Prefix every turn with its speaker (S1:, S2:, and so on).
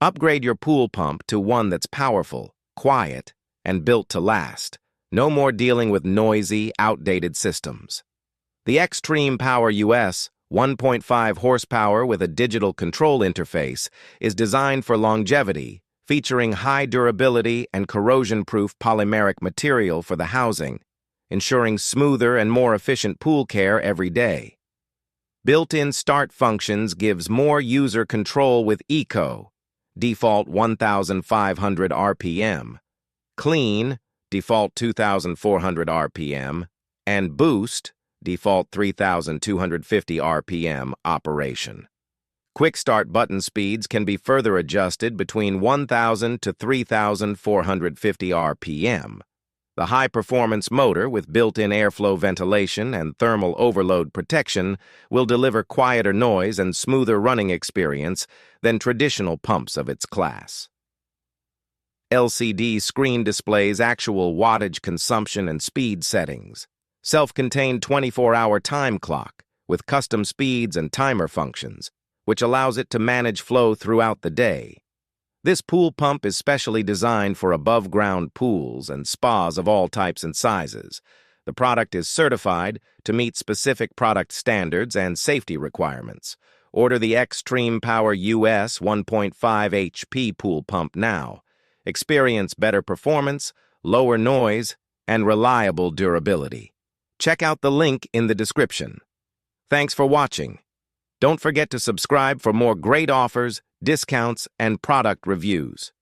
S1: Upgrade your pool pump to one that's powerful, quiet, and built to last. No more dealing with noisy, outdated systems. The XtremepowerUS 1.5 horsepower with a digital control interface is designed for longevity, featuring high durability and corrosion-proof polymeric material for the housing, ensuring smoother and more efficient pool care every day. Built-in start functions gives more user control with Eco, default 1,500 RPM, Clean, default 2,400 RPM, and Boost, default 3,250 RPM operation. Quick start button speeds can be further adjusted between 1,000 to 3,450 RPM. The high-performance motor with built-in airflow ventilation and thermal overload protection will deliver quieter noise and smoother running experience than traditional pumps of its class. LCD screen displays actual wattage consumption and speed settings. Self-contained 24-hour time clock with custom speeds and timer functions, which allows it to manage flow throughout the day. This pool pump is specially designed for above-ground pools and spas of all types and sizes. The product is certified to meet specific product standards and safety requirements. Order the XtremepowerUS 1.5 HP pool pump now. Experience better performance, lower noise, and reliable durability. Check out the link in the description. Thanks for watching. Don't forget to subscribe for more great offers, discounts, and product reviews.